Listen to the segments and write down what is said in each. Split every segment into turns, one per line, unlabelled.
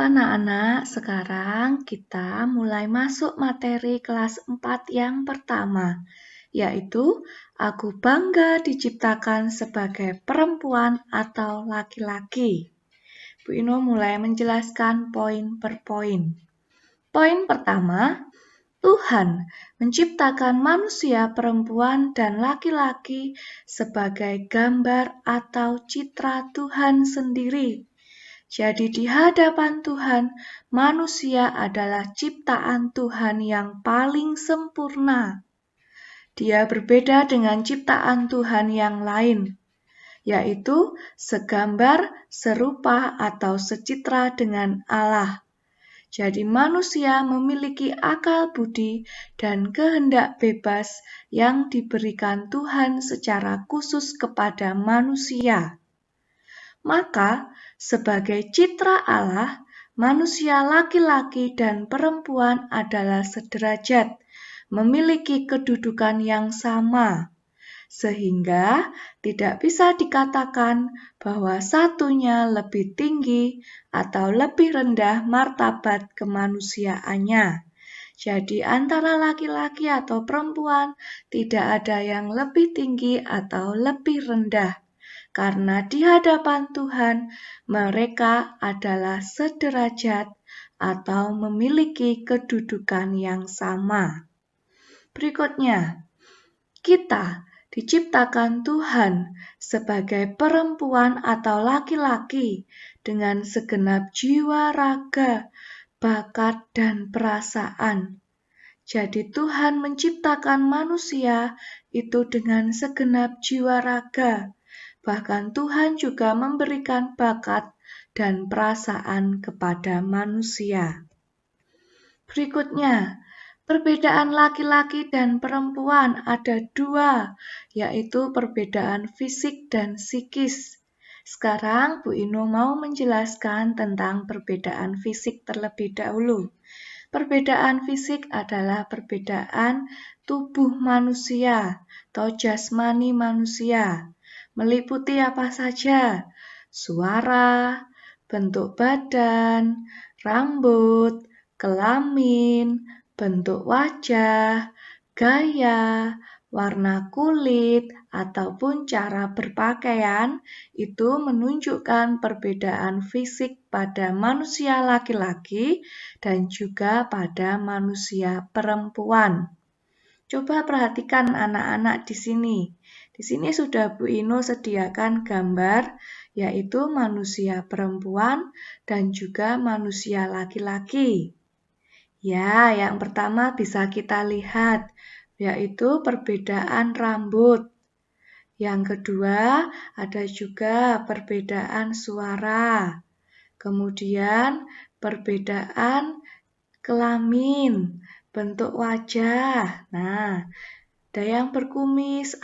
Anak-anak, sekarang kita mulai masuk materi kelas 4 yang pertama, yaitu aku bangga diciptakan sebagai perempuan atau laki-laki. Bu Ino mulai menjelaskan poin per poin. Poin pertama, Tuhan menciptakan manusia perempuan dan laki-laki sebagai gambar atau citra Tuhan sendiri. Jadi di hadapan Tuhan, manusia adalah ciptaan Tuhan yang paling sempurna. Dia berbeda dengan ciptaan Tuhan yang lain, yaitu segambar, serupa, atau secitra dengan Allah. Jadi manusia memiliki akal budi dan kehendak bebas yang diberikan Tuhan secara khusus kepada manusia. Maka, sebagai citra Allah, manusia laki-laki dan perempuan adalah sederajat, memiliki kedudukan yang sama, sehingga tidak bisa dikatakan bahwa satunya lebih tinggi atau lebih rendah martabat kemanusiaannya. Jadi antara laki-laki atau perempuan tidak ada yang lebih tinggi atau lebih rendah. Karena di hadapan Tuhan, mereka adalah sederajat atau memiliki kedudukan yang sama. Berikutnya, kita diciptakan Tuhan sebagai perempuan atau laki-laki dengan segenap jiwa, raga, bakat, dan perasaan. Jadi Tuhan menciptakan manusia itu dengan segenap jiwa, raga. Bahkan Tuhan juga memberikan bakat dan perasaan kepada manusia. Berikutnya, perbedaan laki-laki dan perempuan ada dua, yaitu perbedaan fisik dan psikis. Sekarang Bu Ino mau menjelaskan tentang perbedaan fisik terlebih dahulu. Perbedaan fisik adalah perbedaan tubuh manusia atau jasmani manusia. Meliputi apa saja? Suara, bentuk badan, rambut, kelamin, bentuk wajah, gaya, warna kulit, ataupun cara berpakaian itu menunjukkan perbedaan fisik pada manusia laki-laki dan juga pada manusia perempuan. Coba perhatikan anak-anak di sini. Di sini sudah Bu Ino sediakan gambar, yaitu manusia perempuan dan juga manusia laki-laki. Ya, yang pertama bisa kita lihat, yaitu perbedaan rambut. Yang kedua, ada juga perbedaan suara. Kemudian, perbedaan kelamin, bentuk wajah. Nah, ada yang berkumis,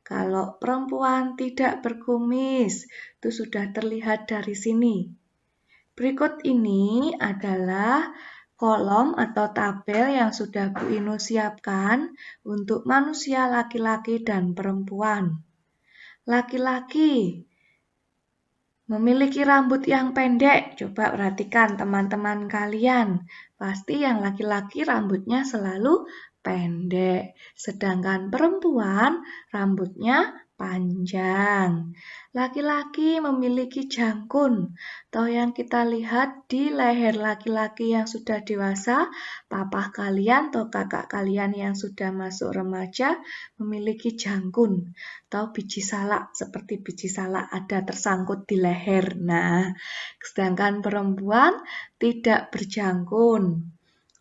kalau perempuan tidak berkumis, itu sudah terlihat dari sini. Berikut ini adalah kolom atau tabel yang sudah Bu Ino siapkan untuk manusia laki-laki dan perempuan. Laki-laki memiliki rambut yang pendek. Coba perhatikan teman-teman kalian. Pasti yang laki-laki rambutnya selalu pendek. Sedangkan perempuan rambutnya panjang. Laki-laki memiliki jangkung. Atau yang kita lihat di leher laki-laki yang sudah dewasa, papa kalian atau kakak kalian yang sudah masuk remaja memiliki jangkung. Atau biji salak, seperti biji salak ada tersangkut di leher. Nah, sedangkan perempuan tidak berjangkung.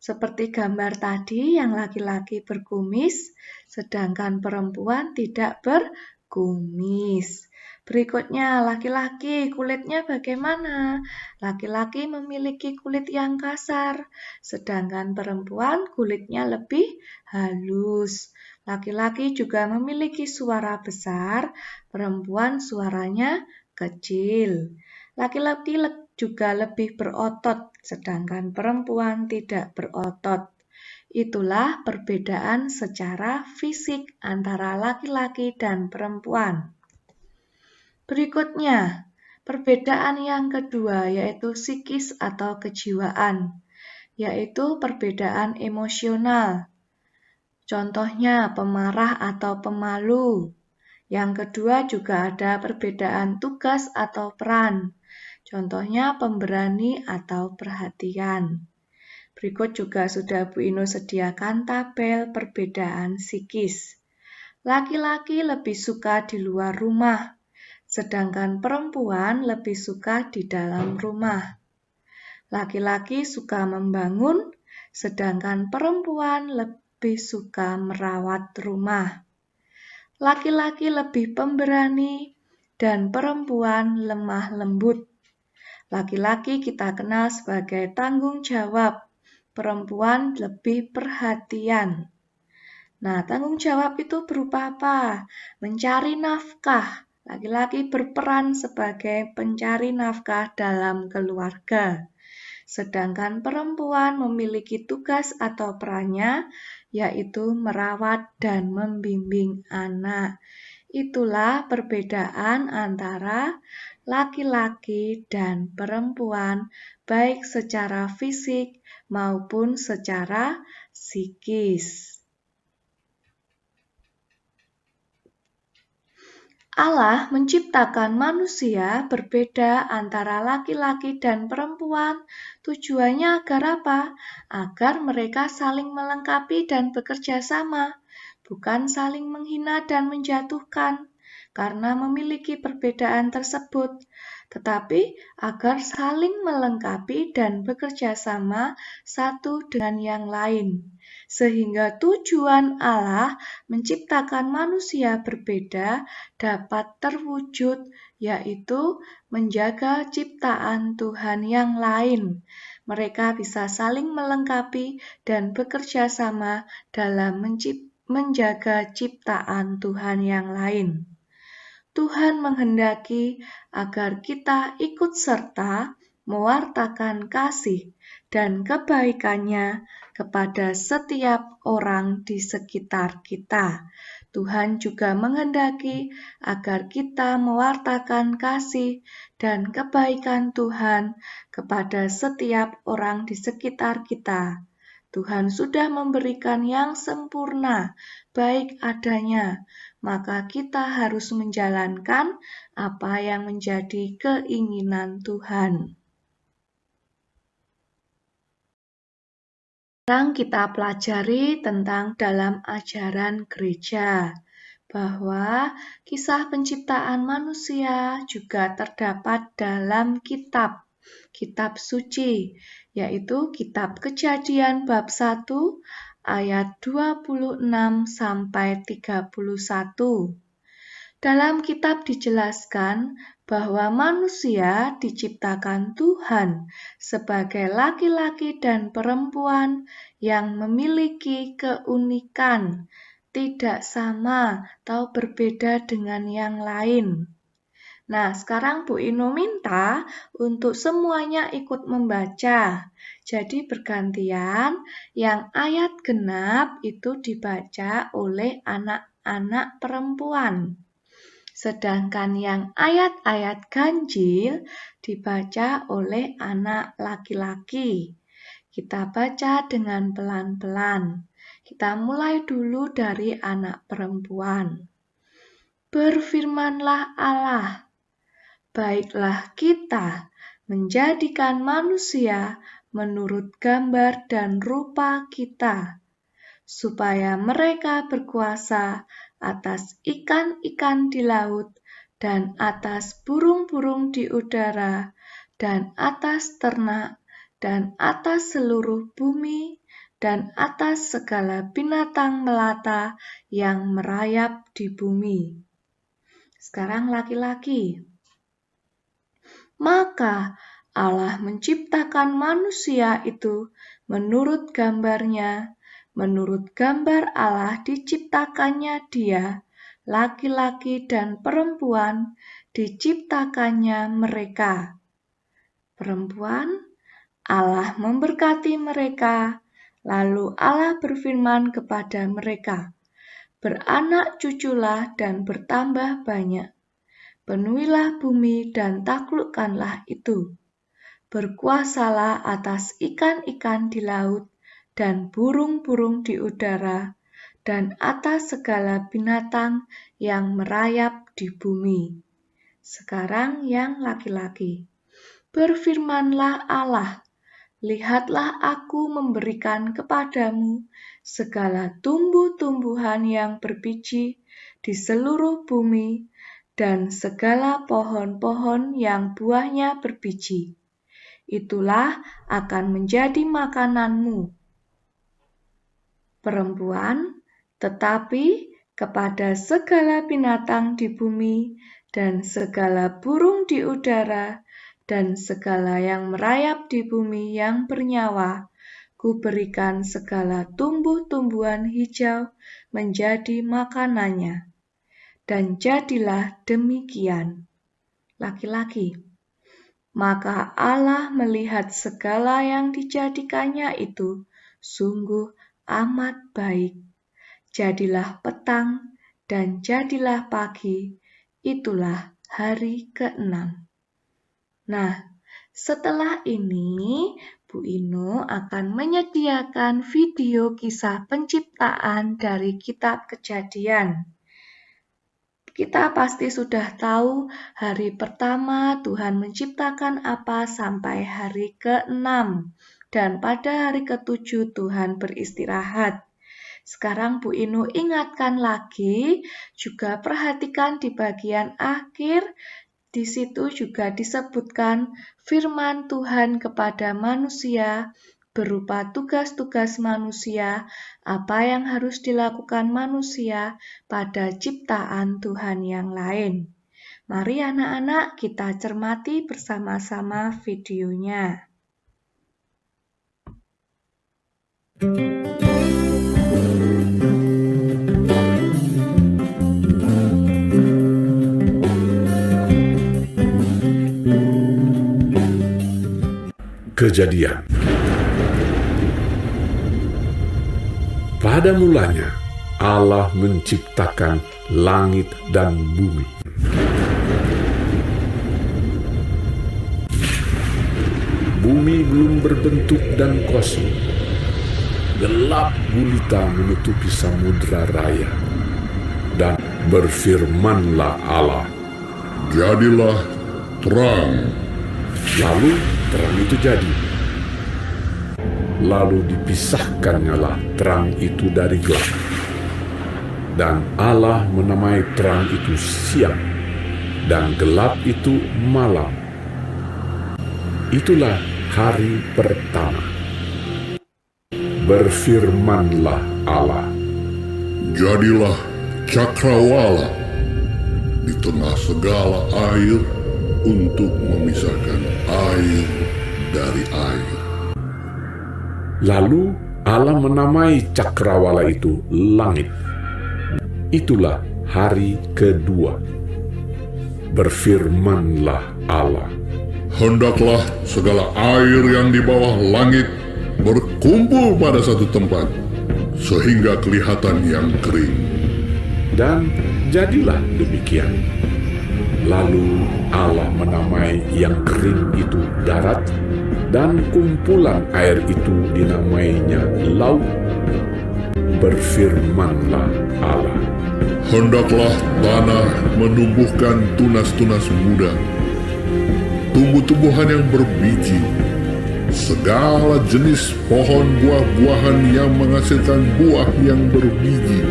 Seperti gambar tadi, yang laki-laki berkumis, sedangkan perempuan tidak berkumis. Berikutnya, laki-laki kulitnya bagaimana? Laki-laki memiliki kulit yang kasar, sedangkan perempuan kulitnya lebih halus. Laki-laki juga memiliki suara besar, perempuan suaranya kecil. Laki-laki juga lebih berotot, sedangkan perempuan tidak berotot. Itulah perbedaan secara fisik antara laki-laki dan perempuan. Berikutnya, Perbedaan yang kedua yaitu psikis atau kejiwaan, yaitu perbedaan emosional. Contohnya pemarah atau pemalu. Yang kedua juga ada perbedaan tugas atau peran. Contohnya pemberani atau perhatian. Berikut juga sudah Bu Ino sediakan tabel perbedaan psikis. Laki-laki lebih suka di luar rumah, sedangkan perempuan lebih suka di dalam rumah. Laki-laki suka membangun, sedangkan perempuan lebih suka merawat rumah. Laki-laki lebih pemberani dan perempuan lemah lembut. Laki-laki kita kenal sebagai tanggung jawab, perempuan lebih perhatian. Nah, tanggung jawab itu berupa apa? Mencari nafkah. Laki-laki berperan sebagai pencari nafkah dalam keluarga. Sedangkan perempuan memiliki tugas atau perannya, yaitu merawat dan membimbing anak. Itulah perbedaan antara laki-laki dan perempuan, baik secara fisik maupun secara psikis. Allah menciptakan manusia berbeda antara laki-laki dan perempuan. Tujuannya agar apa? Agar mereka saling melengkapi dan bekerja sama, bukan saling menghina dan menjatuhkan karena memiliki perbedaan tersebut, tetapi agar saling melengkapi dan bekerja sama satu dengan yang lain. Sehingga tujuan Allah menciptakan manusia berbeda dapat terwujud, yaitu menjaga ciptaan Tuhan yang lain. Mereka bisa saling melengkapi dan bekerja sama dalam menjaga ciptaan Tuhan yang lain. Tuhan menghendaki agar kita ikut serta mewartakan kasih dan kebaikannya kepada setiap orang di sekitar kita. Tuhan juga menghendaki agar kita mewartakan kasih dan kebaikan Tuhan kepada setiap orang di sekitar kita. Tuhan sudah memberikan yang sempurna, baik adanya, maka kita harus menjalankan apa yang menjadi keinginan Tuhan. Sekarang kita pelajari tentang dalam ajaran gereja, bahwa kisah penciptaan manusia juga terdapat dalam kitab suci, yaitu kitab Kejadian bab 1 ayat 26-31. Dalam kitab dijelaskan bahwa manusia diciptakan Tuhan sebagai laki-laki dan perempuan yang memiliki keunikan, tidak sama atau berbeda dengan yang lain. Nah, sekarang Bu Ino minta untuk semuanya ikut membaca. Jadi bergantian, yang ayat genap itu dibaca oleh anak-anak perempuan. Sedangkan yang ayat-ayat ganjil dibaca oleh anak laki-laki. Kita baca dengan pelan-pelan. Kita mulai dulu dari anak perempuan. Berfirmanlah Allah, baiklah kita menjadikan manusia menurut gambar dan rupa kita, supaya mereka berkuasa atas ikan-ikan di laut, dan atas burung-burung di udara, dan atas ternak, dan atas seluruh bumi, dan atas segala binatang melata yang merayap di bumi. Sekarang laki-laki. Maka Allah menciptakan manusia itu menurut gambarnya. Menurut gambar Allah diciptakannya dia, laki-laki dan perempuan diciptakannya mereka. Perempuan, Allah memberkati mereka, lalu Allah berfirman kepada mereka, beranak cuculah dan bertambah banyak. penuhilah bumi dan taklukkanlah itu. Berkuasalah atas ikan-ikan di laut dan burung-burung di udara, dan atas segala binatang yang merayap di bumi. Sekarang yang laki-laki. Berfirmanlah Allah, lihatlah aku memberikan kepadamu segala tumbuh-tumbuhan yang berbiji di seluruh bumi, dan segala pohon-pohon yang buahnya berbiji. Itulah akan menjadi makananmu. Perempuan, tetapi kepada segala binatang di bumi, dan segala burung di udara, dan segala yang merayap di bumi yang bernyawa, Kuberikan segala tumbuh-tumbuhan hijau menjadi makanannya. Dan jadilah demikian. Laki-laki. Maka Allah melihat segala yang dijadikannya itu sungguh amat baik. Jadilah petang dan jadilah pagi, itulah hari ke-6. Nah, setelah ini Bu Ino akan menyediakan video kisah penciptaan dari kitab Kejadian. Kita pasti sudah tahu hari pertama Tuhan menciptakan apa sampai hari ke-6. Dan pada hari ke-7 Tuhan beristirahat. Sekarang Bu Inu ingatkan lagi, juga perhatikan di bagian akhir, di situ juga disebutkan firman Tuhan kepada manusia, berupa tugas-tugas manusia, apa yang harus dilakukan manusia pada ciptaan Tuhan yang lain. Mari anak-anak kita cermati bersama-sama videonya.
Kejadian. Pada mulanya, Allah menciptakan langit dan bumi. Bumi belum berbentuk dan kosong. Gelap gulita menutupi samudra raya. Dan berfirmanlah Allah,
jadilah terang.
Lalu terang itu jadi. Lalu dipisahkannyalah terang itu dari gelap. Dan Allah menamai terang itu siang, dan gelap itu malam. Itulah hari pertama. Berfirmanlah Allah,
jadilah cakrawala di tengah segala air untuk memisahkan air dari air.
Lalu Allah menamai cakrawala itu langit. Itulah hari kedua. Berfirmanlah Allah,
hendaklah segala air yang di bawah langit berkumpul pada satu tempat, sehingga kelihatan yang kering.
Dan jadilah demikian. Lalu Allah menamai yang kering itu darat, dan kumpulan air itu dinamainya laut. Berfirmanlah Allah,
hendaklah tanah menumbuhkan tunas-tunas muda, tumbuh-tumbuhan yang berbiji, segala jenis pohon buah-buahan yang menghasilkan buah yang berbiji,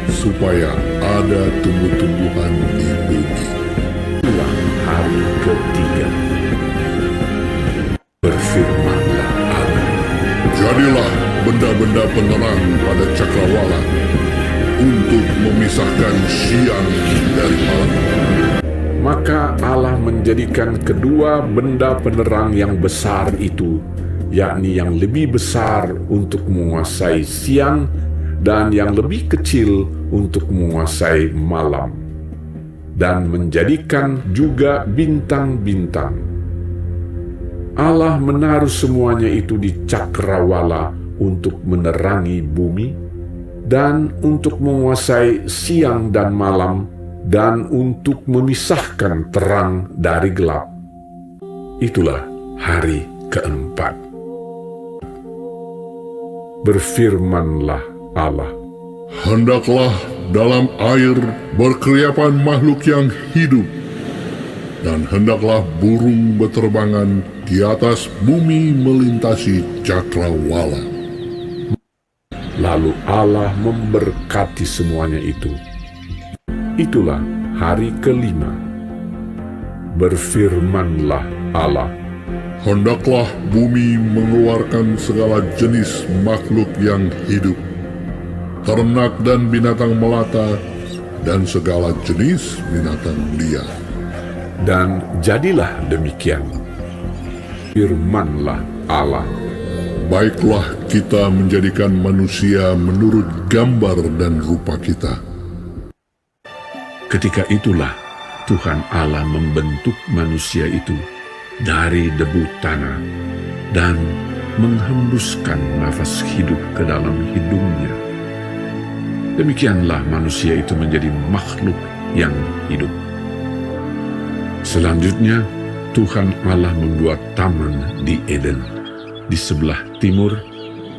supaya ada tumbuh-tumbuhan di bumi.
Itulah hari ketiga. Berfirmanlah Allah,
jadilah benda-benda penerang pada cakrawala untuk memisahkan siang dari malam.
Maka Allah menjadikan kedua benda penerang yang besar itu, yakni yang lebih besar untuk menguasai siang dan yang lebih kecil untuk menguasai malam, dan menjadikan juga bintang-bintang. Allah menaruh semuanya itu di cakrawala untuk menerangi bumi dan untuk menguasai siang dan malam, dan untuk memisahkan terang dari gelap. Itulah hari keempat. Berfirmanlah Allah,
Hendaklah dalam air berkeriapan makhluk yang hidup, dan hendaklah burung beterbangan di atas bumi melintasi cakrawala.
Lalu Allah memberkati semuanya itu. Itulah hari kelima. Berfirmanlah Allah,
Hendaklah bumi mengeluarkan segala jenis makhluk yang hidup, ternak dan binatang melata, dan segala jenis binatang liar.
dan jadilah demikian. Firmanlah Allah,
Baiklah kita menjadikan manusia menurut gambar dan rupa kita.
ketika itulah Tuhan Allah membentuk manusia itu dari debu tanah dan menghembuskan nafas hidup ke dalam hidungnya. Demikianlah manusia itu menjadi makhluk yang hidup. Selanjutnya, Tuhan Allah membuat taman di Eden, di sebelah timur.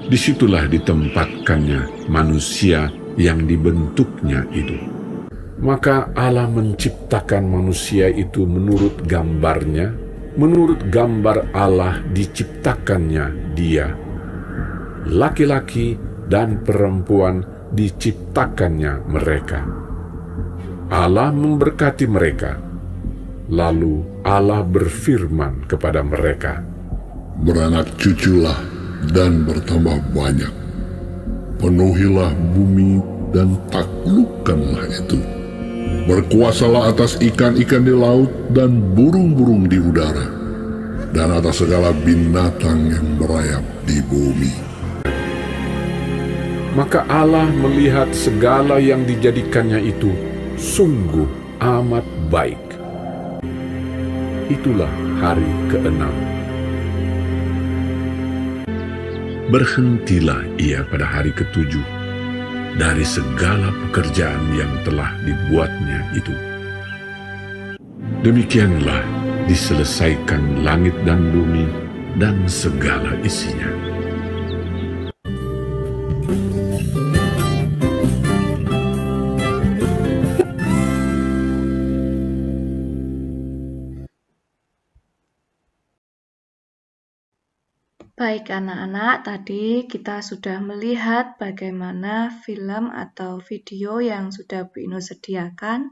Disitulah ditempatkannya manusia yang dibentuknya itu. Maka Allah menciptakan manusia itu menurut gambarnya, menurut gambar Allah diciptakannya dia. Laki-laki dan perempuan diciptakannya mereka. Allah memberkati mereka. Lalu Allah berfirman kepada mereka,
Beranak cuculah dan bertambah banyak. Penuhilah bumi dan taklukkanlah itu. Berkuasalah atas ikan-ikan di laut dan burung-burung di udara, dan atas segala binatang yang merayap di bumi.
Maka Allah melihat segala yang dijadikannya itu sungguh amat baik. Itulah hari keenam. Berhentilah ia pada hari ketujuh dari segala pekerjaan yang telah dibuatnya itu. Demikianlah diselesaikan langit dan bumi dan segala isinya.
Baik anak-anak, tadi kita sudah melihat bagaimana film atau video yang sudah Bu Ino sediakan.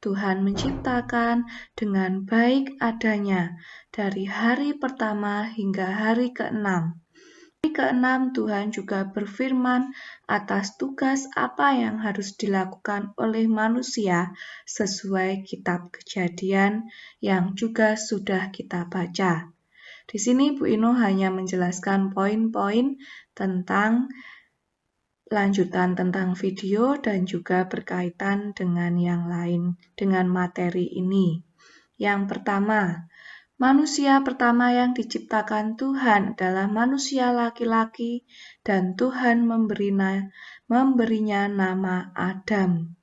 Tuhan menciptakan dengan baik adanya dari hari pertama hingga hari keenam. Hari keenam Tuhan juga berfirman atas tugas apa yang harus dilakukan oleh manusia sesuai kitab Kejadian yang juga sudah kita baca. Di sini Bu Ino hanya menjelaskan poin-poin tentang lanjutan tentang video dan juga berkaitan dengan yang lain, dengan materi ini. Yang pertama, manusia pertama yang diciptakan Tuhan adalah manusia laki-laki dan Tuhan memberinya nama Adam.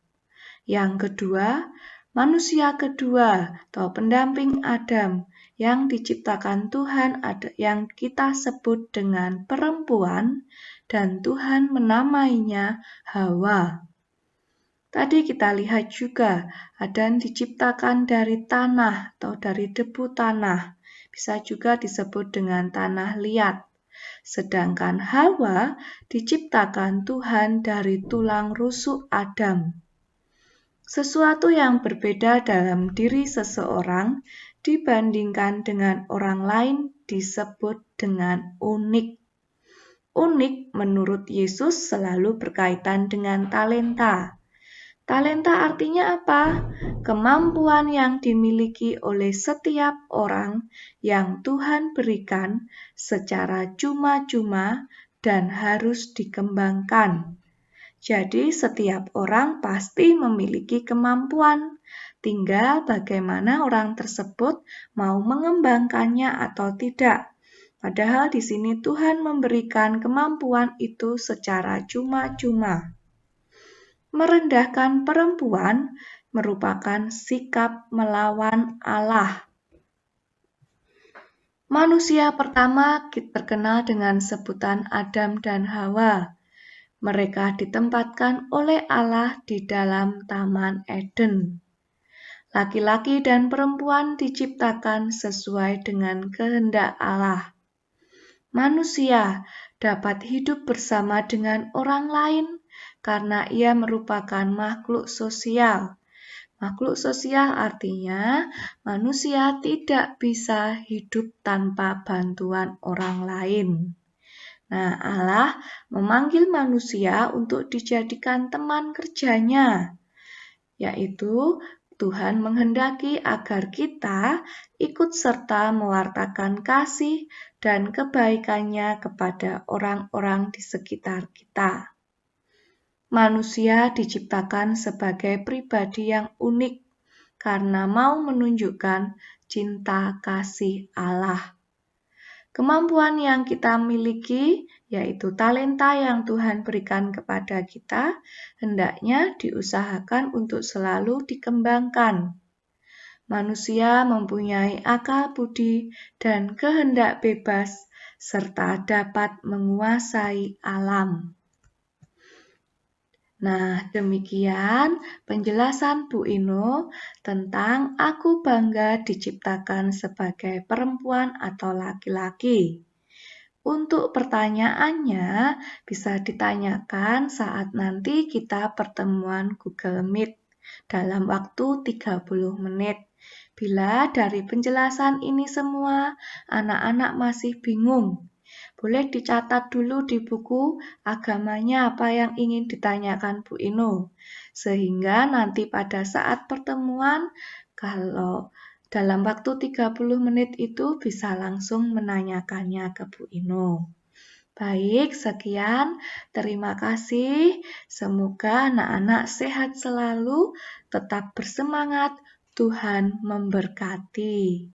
Yang kedua, manusia kedua atau pendamping Adam yang diciptakan Tuhan yang kita sebut dengan perempuan dan Tuhan menamainya Hawa. Tadi kita lihat juga Adam diciptakan dari tanah atau dari debu tanah, bisa juga disebut dengan tanah liat. Sedangkan Hawa diciptakan Tuhan dari tulang rusuk Adam. Sesuatu yang berbeda dalam diri seseorang dibandingkan dengan orang lain disebut dengan unik. Unik menurut Yesus selalu berkaitan dengan talenta. Talenta artinya apa? Kemampuan yang dimiliki oleh setiap orang yang Tuhan berikan secara cuma-cuma dan harus dikembangkan. Jadi setiap orang pasti memiliki kemampuan, tinggal bagaimana orang tersebut mau mengembangkannya atau tidak. Padahal di sini Tuhan memberikan kemampuan itu secara cuma-cuma. Merendahkan perempuan merupakan sikap melawan Allah. Manusia pertama terkenal dengan sebutan Adam dan Hawa. Mereka ditempatkan oleh Allah di dalam Taman Eden. Laki-laki dan perempuan diciptakan sesuai dengan kehendak Allah. Manusia dapat hidup bersama dengan orang lain karena ia merupakan makhluk sosial. Makhluk sosial artinya manusia tidak bisa hidup tanpa bantuan orang lain. Nah, Allah memanggil manusia untuk dijadikan teman kerjanya, yaitu Tuhan menghendaki agar kita ikut serta mewartakan kasih dan kebaikannya kepada orang-orang di sekitar kita. Manusia diciptakan sebagai pribadi yang unik karena mau menunjukkan cinta kasih Allah. Kemampuan yang kita miliki, yaitu talenta yang Tuhan berikan kepada kita, hendaknya diusahakan untuk selalu dikembangkan. Manusia mempunyai akal budi dan kehendak bebas, serta dapat menguasai alam. Nah, demikian penjelasan Bu Ino tentang aku bangga diciptakan sebagai perempuan atau laki-laki. Untuk pertanyaannya bisa ditanyakan saat nanti kita pertemuan Google Meet dalam waktu 30 menit. Bila dari penjelasan ini semua anak-anak masih bingung, boleh dicatat dulu di buku agamanya apa yang ingin ditanyakan Bu Ino. Sehingga nanti pada saat pertemuan, kalau dalam waktu 30 menit itu bisa langsung menanyakannya ke Bu Ino. Baik, sekian. Terima kasih. Semoga anak-anak sehat selalu, tetap bersemangat. Tuhan memberkati.